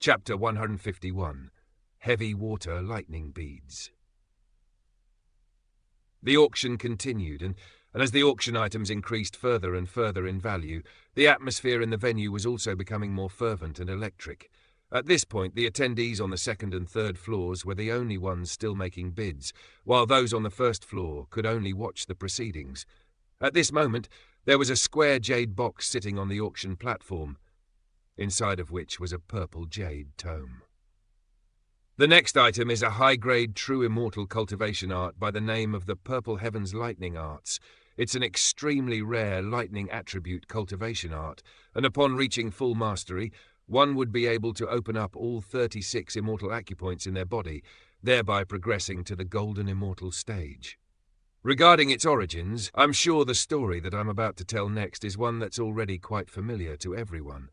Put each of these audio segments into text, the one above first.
Chapter 151. Heavy Water Lightning Beads. The auction continued, and as the auction items increased further and further in value, the atmosphere in the venue was also becoming more fervent and electric. At this point, the attendees on the second and third floors were the only ones still making bids, while those on the first floor could only watch the proceedings. At this moment, there was a square jade box sitting on the auction platform, inside of which was a purple jade tome. The next item is a high-grade true immortal cultivation art by the name of the Purple Heavens Lightning Arts. It's an extremely rare lightning attribute cultivation art, and upon reaching full mastery, one would be able to open up all 36 immortal acupoints in their body, thereby progressing to the golden immortal stage. Regarding its origins, I'm sure the story that I'm about to tell next is one that's already quite familiar to everyone.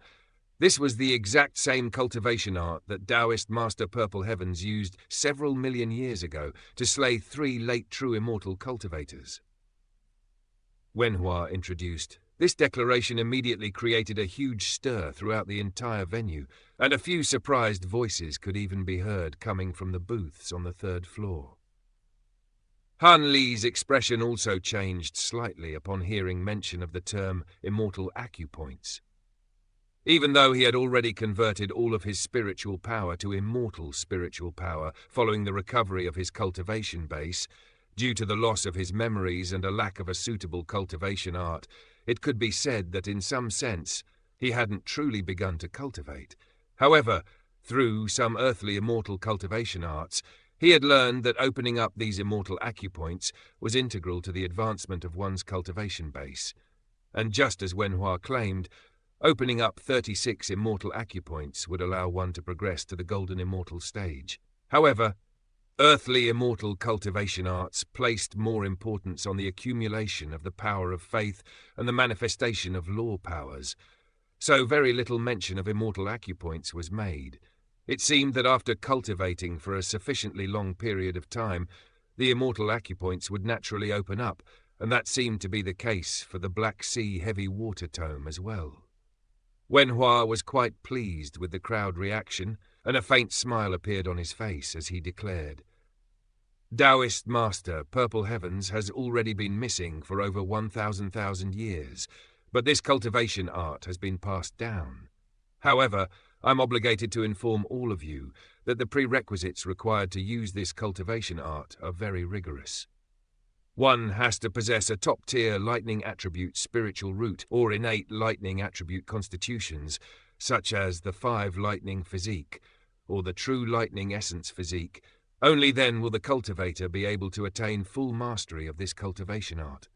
This was the exact same cultivation art that Taoist Master Purple Heavens used several million years ago to slay 3 late true immortal cultivators. Wenhua introduced. This declaration immediately created a huge stir throughout the entire venue, and a few surprised voices could even be heard coming from the booths on the third floor. Han Li's expression also changed slightly upon hearing mention of the term immortal acupoints. Even though he had already converted all of his spiritual power to immortal spiritual power following the recovery of his cultivation base, due to the loss of his memories and a lack of a suitable cultivation art, it could be said that in some sense he hadn't truly begun to cultivate. However, through some earthly immortal cultivation arts, he had learned that opening up these immortal acupoints was integral to the advancement of one's cultivation base. And just as Wenhua claimed, opening up 36 immortal acupoints would allow one to progress to the golden immortal stage. However, earthly immortal cultivation arts placed more importance on the accumulation of the power of faith and the manifestation of law powers, so very little mention of immortal acupoints was made. It seemed that after cultivating for a sufficiently long period of time, the immortal acupoints would naturally open up, and that seemed to be the case for the Black Sea Heavy Water Tome as well. Wenhua was quite pleased with the crowd reaction, and a faint smile appeared on his face as he declared, "Taoist Master Purple Heavens has already been missing for over 1,000 years, but this cultivation art has been passed down. However, I'm obligated to inform all of you that the prerequisites required to use this cultivation art are very rigorous. One has to possess a top-tier lightning attribute spiritual root or innate lightning attribute constitutions, such as the 5 lightning physique or the true lightning essence physique. Only then will the cultivator be able to attain full mastery of this cultivation art.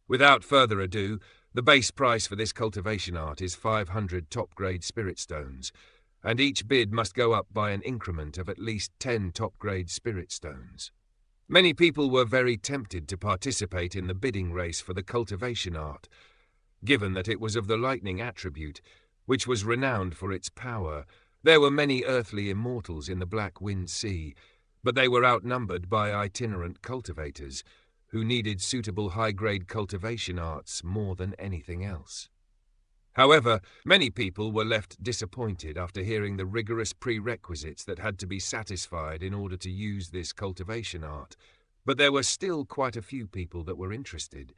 Without further ado, the base price for this cultivation art is 500 top-grade spirit stones, and each bid must go up by an increment of at least 10 top-grade spirit stones. Many people were very tempted to participate in the bidding race for the cultivation art, given that it was of the lightning attribute, which was renowned for its power. There were many earthly immortals in the Black Wind Sea, but they were outnumbered by itinerant cultivators, who needed suitable high-grade cultivation arts more than anything else. However, many people were left disappointed after hearing the rigorous prerequisites that had to be satisfied in order to use this cultivation art, but there were still quite a few people that were interested.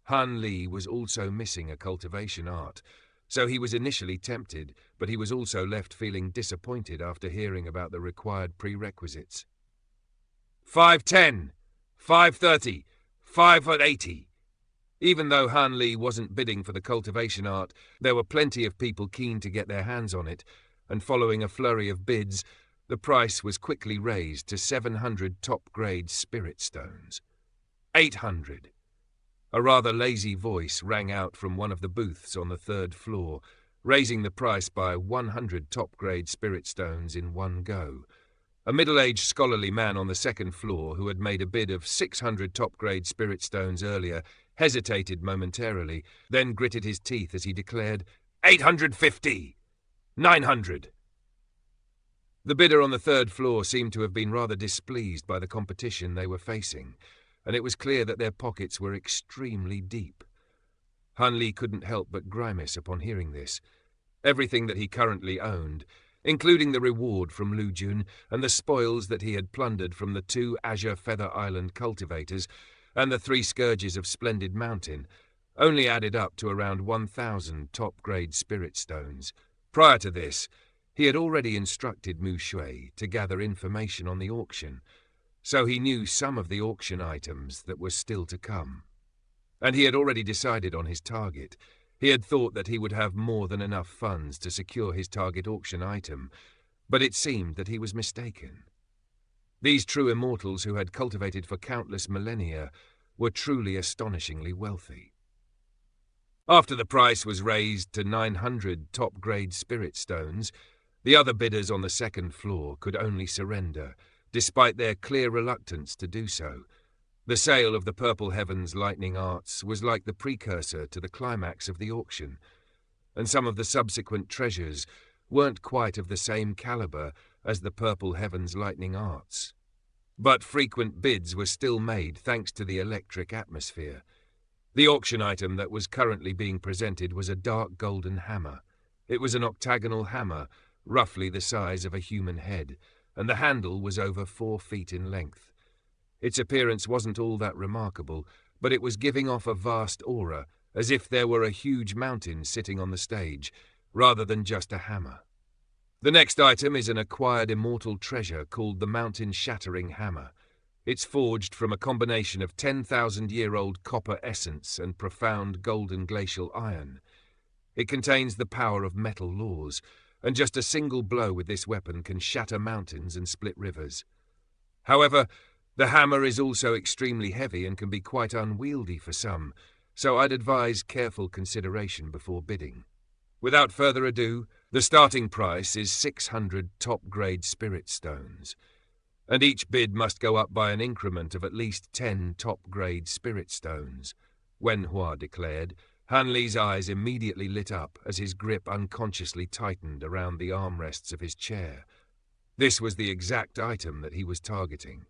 Han Li was also missing a cultivation art, so he was initially tempted, but he was also left feeling disappointed after hearing about the required prerequisites. 510, 530, 580. Even though Han Li wasn't bidding for the cultivation art, there were plenty of people keen to get their hands on it, and following a flurry of bids, the price was quickly raised to 700 top-grade spirit stones. 800. A rather lazy voice rang out from one of the booths on the third floor, raising the price by 100 top-grade spirit stones in one go. A middle-aged scholarly man on the second floor, who had made a bid of 600 top-grade spirit stones earlier, hesitated momentarily, then gritted his teeth as he declared, 850! 900! The bidder on the third floor seemed to have been rather displeased by the competition they were facing, and it was clear that their pockets were extremely deep. Han Li couldn't help but grimace upon hearing this. Everything that he currently owned, including the reward from Lu Jun and the spoils that he had plundered from the 2 Azure Feather Island cultivators and the 3 Scourges of Splendid Mountain, only added up to around 1,000 top-grade spirit stones. Prior to this, he had already instructed Mu Shui to gather information on the auction, so he knew some of the auction items that were still to come. And he had already decided on his target. He had thought that he would have more than enough funds to secure his target auction item, but it seemed that he was mistaken. These true immortals who had cultivated for countless millennia were truly astonishingly wealthy. After the price was raised to 900 top-grade spirit stones, the other bidders on the second floor could only surrender, despite their clear reluctance to do so. The sale of the Purple Heaven's lightning arts was like the precursor to the climax of the auction, and some of the subsequent treasures weren't quite of the same caliber as the Purple Heaven's lightning arts. But frequent bids were still made thanks to the electric atmosphere. The auction item that was currently being presented was a dark golden hammer. It was an octagonal hammer, roughly the size of a human head, and the handle was over 4 feet in length. Its appearance wasn't all that remarkable, but it was giving off a vast aura, as if there were a huge mountain sitting on the stage, rather than just a hammer. The next item is an acquired immortal treasure called the Mountain-Shattering Hammer. It's forged from a combination of 10,000-year-old copper essence and profound golden glacial iron. It contains the power of metal laws, and just a single blow with this weapon can shatter mountains and split rivers. However, the hammer is also extremely heavy and can be quite unwieldy for some, so I'd advise careful consideration before bidding. Without further ado, the starting price is 600 top-grade spirit stones, and each bid must go up by an increment of at least 10 top-grade spirit stones. Wen Hua declared. Han Li's eyes immediately lit up as his grip unconsciously tightened around the armrests of his chair. This was the exact item that he was targeting.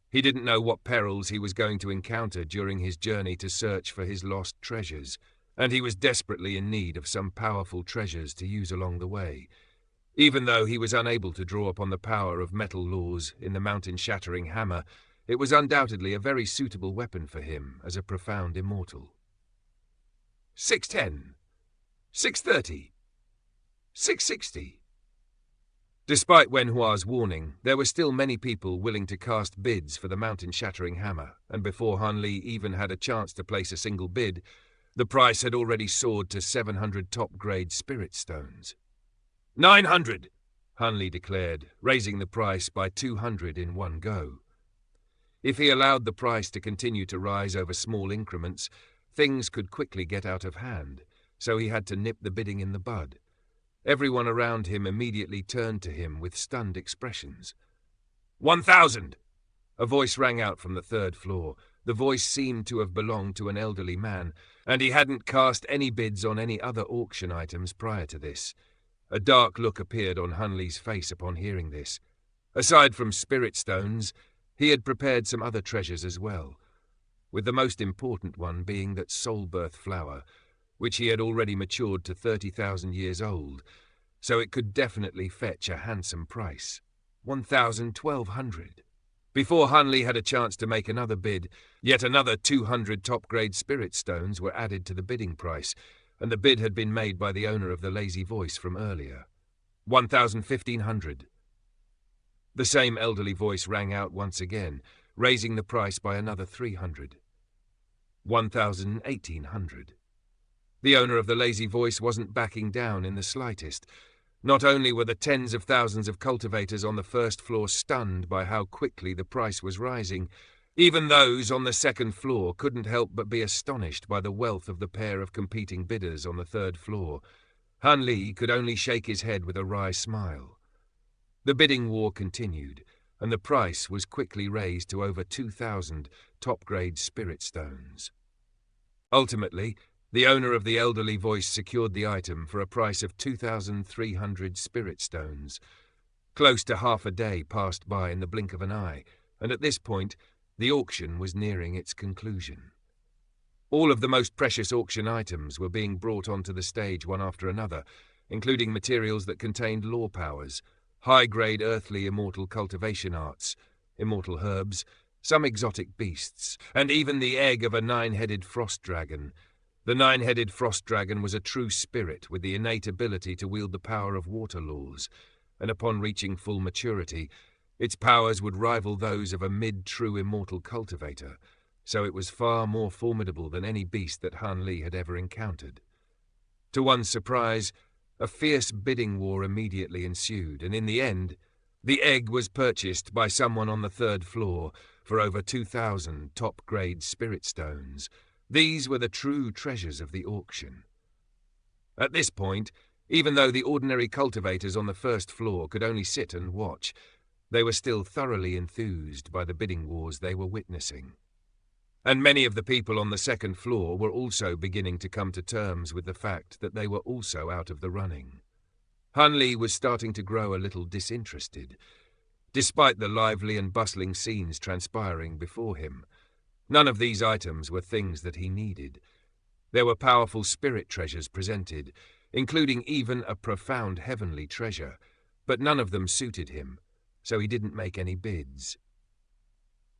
He didn't know what perils he was going to encounter during his journey to search for his lost treasures, and he was desperately in need of some powerful treasures to use along the way. Even though he was unable to draw upon the power of metal laws in the mountain-shattering hammer, it was undoubtedly a very suitable weapon for him as a profound immortal. 610, 630, 660. Despite Wen Hua's warning, there were still many people willing to cast bids for the mountain-shattering hammer, and before Han Li even had a chance to place a single bid, the price had already soared to 700 top-grade spirit stones. 900, Han Li declared, raising the price by 200 in one go. If he allowed the price to continue to rise over small increments, things could quickly get out of hand, so he had to nip the bidding in the bud. Everyone around him immediately turned to him with stunned expressions. 1,000! A voice rang out from the third floor. The voice seemed to have belonged to an elderly man, and he hadn't cast any bids on any other auction items prior to this. A dark look appeared on Han Li's face upon hearing this. Aside from spirit stones, he had prepared some other treasures as well, with the most important one being that soul birth flower, which he had already matured to 30,000 years old, so it could definitely fetch a handsome price. 1,200. Before Han Li had a chance to make another bid, yet another 200 top-grade spirit stones were added to the bidding price, and the bid had been made by the owner of the lazy voice from earlier. 1,500. The same elderly voice rang out once again, raising the price by another 300. 1,800. The owner of the lazy voice wasn't backing down in the slightest. Not only were the tens of thousands of cultivators on the first floor stunned by how quickly the price was rising, even those on the second floor couldn't help but be astonished by the wealth of the pair of competing bidders on the third floor. Han Li could only shake his head with a wry smile. The bidding war continued, and the price was quickly raised to over 2,000 top-grade spirit stones. Ultimately, the owner of the elderly voice secured the item for a price of 2,300 spirit stones. Close to half a day passed by in the blink of an eye, and at this point, the auction was nearing its conclusion. All of the most precious auction items were being brought onto the stage one after another, including materials that contained law powers, high-grade earthly immortal cultivation arts, immortal herbs, some exotic beasts, and even the egg of a 9-headed frost dragon. The 9-headed frost dragon was a true spirit with the innate ability to wield the power of water laws, and upon reaching full maturity, its powers would rival those of a mid-true immortal cultivator, so it was far more formidable than any beast that Han Li had ever encountered. To one's surprise, a fierce bidding war immediately ensued, and in the end, the egg was purchased by someone on the 3rd floor for over 2,000 top-grade spirit stones. These were the true treasures of the auction. At this point, even though the ordinary cultivators on the 1st floor could only sit and watch, they were still thoroughly enthused by the bidding wars they were witnessing. And many of the people on the 2nd floor were also beginning to come to terms with the fact that they were also out of the running. Han Li was starting to grow a little disinterested. Despite the lively and bustling scenes transpiring before him, none of these items were things that he needed. There were powerful spirit treasures presented, including even a profound heavenly treasure, but none of them suited him, so he didn't make any bids.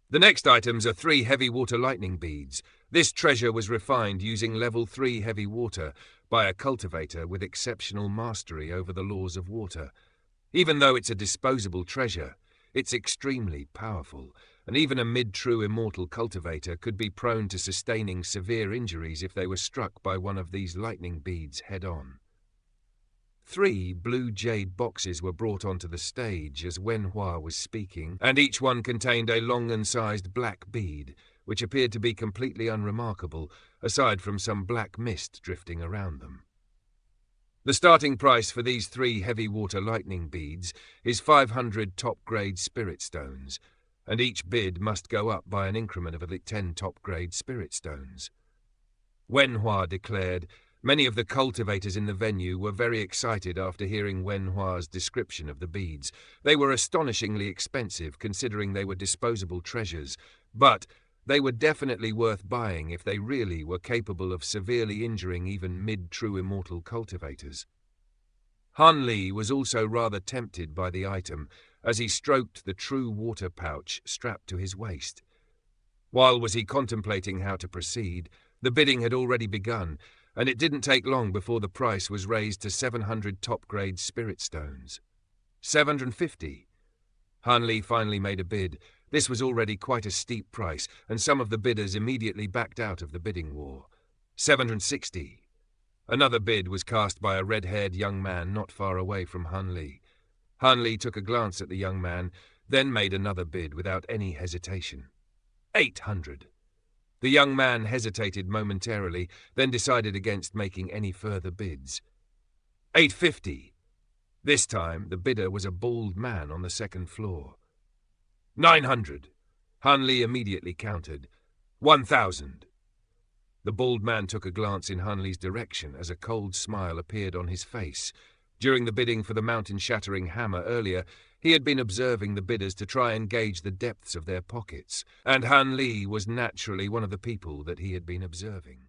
The next items are 3 heavy water lightning beads. This treasure was refined using level 3 heavy water by a cultivator with exceptional mastery over the laws of water. Even though it's a disposable treasure, it's extremely powerful, and even a mid-true immortal cultivator could be prone to sustaining severe injuries if they were struck by one of these lightning beads head-on. 3 blue jade boxes were brought onto the stage as Wen Hua was speaking, and each one contained a long and sized black bead, which appeared to be completely unremarkable, aside from some black mist drifting around them. The starting price for these 3 heavy water lightning beads is 500 top-grade spirit stones, and each bid must go up by an increment of 10 top-grade spirit stones. Wen Hua declared, many of the cultivators in the venue were very excited after hearing Wen Hua's description of the beads. They were astonishingly expensive considering they were disposable treasures, but they were definitely worth buying if they really were capable of severely injuring even mid-true immortal cultivators. Han Li was also rather tempted by the item as he stroked the true water pouch strapped to his waist. While was he contemplating how to proceed, the bidding had already begun, and it didn't take long before the price was raised to 700 top-grade spirit stones. 750. Han Li finally made a bid. This was already quite a steep price, and some of the bidders immediately backed out of the bidding war. 760. Another bid was cast by a red-haired young man not far away from Han Li. Han Li took a glance at the young man, then made another bid without any hesitation. 800. The young man hesitated momentarily, then decided against making any further bids. 850. This time, the bidder was a bald man on the 2nd floor. 900. Han Li immediately countered. 1,000. The bald man took a glance in Han Li's direction as a cold smile appeared on his face. During the bidding for the mountain-shattering hammer earlier, he had been observing the bidders to try and gauge the depths of their pockets, and Han Li was naturally one of the people that he had been observing.